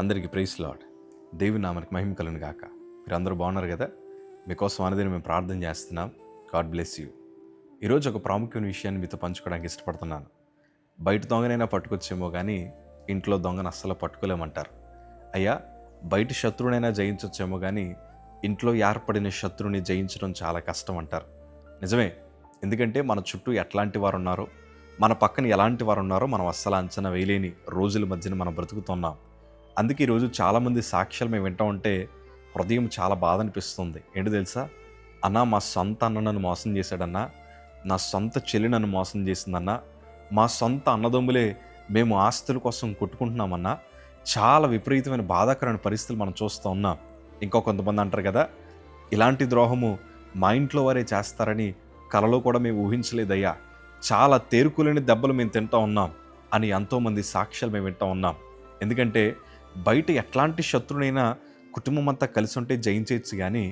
అందరికీ praise lord. దేవుని నామానికి మహిమ కలుగును గాక. మీరందరూ బాగున్నారు కదా? మీకోసం అనేది మేము ప్రార్థన చేస్తున్నాం. God bless you. ఈరోజు ఒక ప్రాముఖ్యమైన విషయాన్ని మీతో పంచుకోవడానికి ఇష్టపడుతున్నాను. బయట దొంగనైనా పట్టుకొచ్చేమో కానీ ఇంట్లో దొంగను అస్సలు పట్టుకోలేమంటారు. అయ్యా, బయట శత్రువునైనా జయించవచ్చేమో కానీ ఇంట్లో ఏర్పడిన శత్రువుని జయించడం చాలా కష్టం అంటారు. నిజమే. ఎందుకంటే మన చుట్టూ ఎట్లాంటి వారు ఉన్నారో, మన పక్కన ఎలాంటి వారు ఉన్నారో మనం అస్సలు అంచనా వేయలేని రోజుల మధ్యన మనం బ్రతుకుతున్నాం. అందుకే ఈరోజు చాలామంది సాక్ష్యాలు మేము వింటూ ఉంటే హృదయం చాలా బాధ అనిపిస్తుంది. ఏంటి తెలుసా? అన్నా, మా సొంత అన్న నన్ను మోసం చేశాడన్నా, నా సొంత చెల్లి నన్ను మోసం చేసిందన్నా, మా సొంత అన్నదమ్ములే మేము ఆస్తుల కోసం కొట్టుకుంటున్నామన్నా, చాలా విపరీతమైన బాధాకరమైన పరిస్థితులు మనం చూస్తూ ఉన్నాం. ఇంకో కొంతమంది అంటారు కదా, ఇలాంటి ద్రోహము మా ఇంట్లో వారే చేస్తారని కలలో కూడా మేము ఊహించలేదయ్యా, చాలా తేరుకులేని దెబ్బలు మేము తింటూ ఉన్నాం అని ఎంతోమంది సాక్ష్యాలు మేము వింటూ ఉన్నాం. ఎందుకంటే బయట ఎట్లాంటి శత్రువునైనా కుటుంబం అంతా కలిసి ఉంటే జయించవచ్చు, కానీ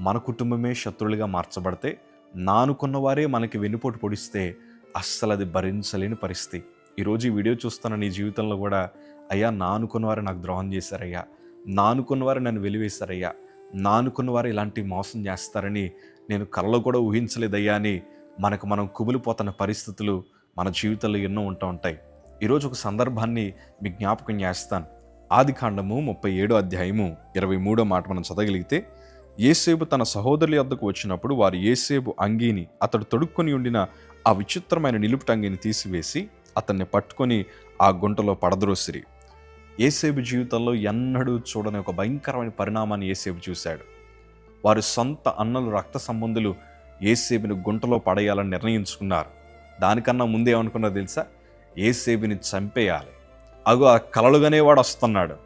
మన కుటుంబమే శత్రువులుగా మార్చబడితే, నానుకున్న వారే మనకి వెన్నుపోటు పొడిస్తే అస్సలు అది భరించలేని పరిస్థితి. ఈరోజు ఈ వీడియో చూస్తున్న నీ జీవితంలో కూడా, అయ్యా నానుకున్నవారు నాకు ద్రోహం చేశారయ్యా, నానుకున్నవారు నన్ను వెలివేశారయ్యా, నానుకున్నవారు ఇలాంటి మోసం చేస్తారని నేను కలలో కూడా ఊహించలేదయ్యా అని మనం కుమిలిపోతున్న పరిస్థితులు మన జీవితంలో ఎన్నో ఉంటూ ఉంటాయి. ఈరోజు ఒక సందర్భాన్ని మీ జ్ఞాపకం చేస్తాను. ఆదికాండము 37:23 మాట మనం చదవగలిగితే, యేసేపు తన సహోదరుల యొద్దకు వచ్చినప్పుడు వారు యేసేపు అంగీని, అతడు తొడుక్కొని ఉండిన ఆ విచిత్రమైన నిలుపుట అంగీని తీసివేసి అతన్ని పట్టుకొని ఆ గుంటలో పడద్రోసిరి. యేసేపు జీవితంలో ఎన్నడూ చూడని ఒక భయంకరమైన పరిణామాన్ని యేసేపు చూశాడు. వారి సొంత అన్నలు, రక్త సంబంధులు యేసేపుని గుంటలో పడేయాలని నిర్ణయించుకున్నారు. దానికన్నా ముందే ఏమనుకున్నారు తెలుసా? యేసేపుని చంపేయాలి. ఆ కలలుగనేవాడు వస్తున్నాడు,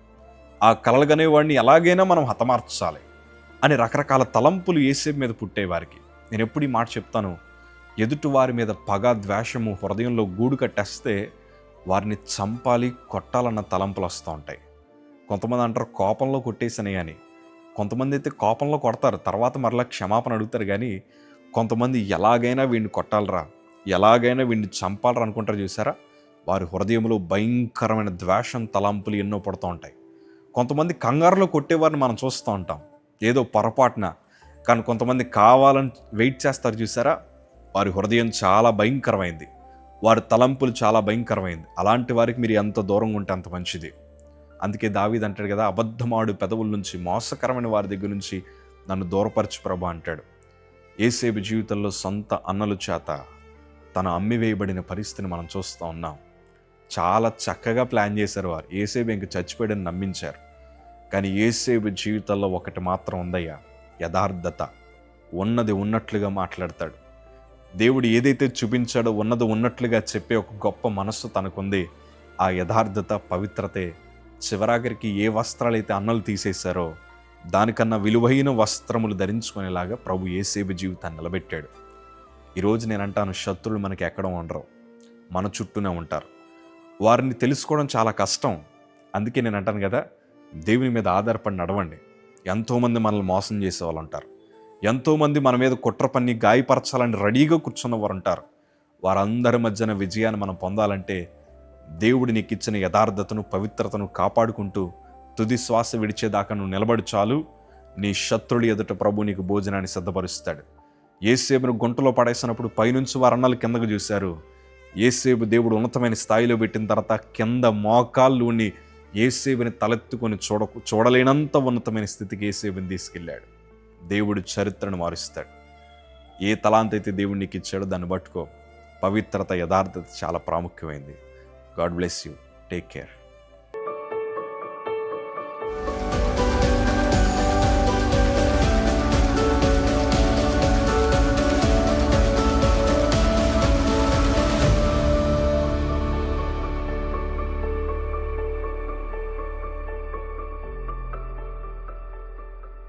ఆ కలలుగనేవాడిని ఎలాగైనా మనం హతమార్చాలి అని రకరకాల తలంపులు యేసేపు మీద పుట్టేవారికి. నేను ఎప్పుడు ఈ మాట చెప్తాను, ఎదుటి వారి మీద పగ, ద్వేషము హృదయంలో గూడు కట్టేస్తే వారిని చంపాలి, కొట్టాలన్న తలంపులు వస్తూ ఉంటాయి. కొంతమంది అంటారు కోపంలో కొట్టేసనే అని, కొంతమంది అయితే కోపంలో కొడతారు, తర్వాత మరలా క్షమాపణ అడుగుతారు. కానీ కొంతమంది ఎలాగైనా వీడిని కొట్టాలరా, ఎలాగైనా వీడిని చంపాలరా అనుకుంటారు. చూసారా? వారి హృదయంలో భయంకరమైన ద్వేషం తలంపులు ఎన్నో పడుతూ ఉంటాయి. కొంతమంది కంగారులో కొట్టేవారిని మనం చూస్తూ ఉంటాం, ఏదో పొరపాటున. కానీ కొంతమంది కావాలని వెయిట్ చేస్తారు. చూసారా? వారి హృదయం చాలా భయంకరమైంది, వారి తలంపులు చాలా భయంకరమైంది. అలాంటి వారికి మీరు ఎంత దూరంగా ఉంటే అంత మంచిది. అందుకే దావీదు అంటాడు కదా, అబద్ధమాడు పెదవుల నుంచి, మోసకరమైన వారి దగ్గర నుంచి నన్ను దూరపరచు ప్రభు అంటాడు. యేసేపు జీవితంలో సొంత అన్నల చేత తన అమ్మివేయబడిన పరిస్థితిని మనం చూస్తూ ఉన్నాం. చాలా చక్కగా ప్లాన్ చేశారు వారు. యేసేపు ఇంక చచ్చిపోయాడని నమ్మించారు. కానీ యేసేపు జీవితంలో ఒకటి మాత్రం ఉందయ్యా, యథార్థత. ఉన్నది ఉన్నట్లుగా మాట్లాడతాడు. దేవుడు ఏదైతే చూపించాడో ఉన్నది ఉన్నట్లుగా చెప్పే ఒక గొప్ప మనస్సు తనకుంది. ఆ యథార్థత, పవిత్రతే చివరాఖరికి ఏ వస్త్రాలైతే అన్నలు తీసేశారో దానికన్నా విలువైన వస్త్రములు ధరించుకునేలాగా ప్రభు యేసేపు జీవితాన్ని నిలబెట్టాడు. ఈరోజు నేను అంటాను, శత్రువులు మనకి ఎక్కడ ఉండరు, మన చుట్టూనే ఉంటారు. వారిని తెలుసుకోవడం చాలా కష్టం. అందుకే నేను అంటాను కదా, దేవుని మీద ఆధారపడి నడవండి. ఎంతోమంది మనల్ని మోసం చేసేవాళ్ళు ఉంటారు, ఎంతోమంది మన మీద కుట్ర పన్ని గాయపరచాలని రెడీగా కూర్చున్నవారు ఉంటారు. వారందరి మధ్యన విజయాన్ని మనం పొందాలంటే దేవుడు నీకు ఇచ్చిన యథార్థతను, పవిత్రతను కాపాడుకుంటూ తుది శ్వాస విడిచేదాకా నువ్వు నిలబడి చాలు. నీ శత్రుడు ఎదుట ప్రభు నీకు భోజనాన్ని సిద్ధపరుస్తాడు. యేసేపును గుంటలో పడేసినప్పుడు పైనుంచి వారు అన్నలు కిందకు చూశారు. యేసేపు దేవుడు ఉన్నతమైన స్థాయిలో పెట్టిన తర్వాత కింద మోకాళ్ళు ఉండి యేసేపుని తలెత్తుకొని చూడలేనంత ఉన్నతమైన స్థితికి యేసేపుని తీసుకెళ్ళాడు. దేవుడు చరిత్రను మారుస్తాడు. ఏ తలాంత అయితే దేవుడు నీకు ఇచ్చాడో దాన్ని పట్టుకో. పవిత్రత, యథార్థత చాలా ప్రాముఖ్యమైంది. God bless you. Take care.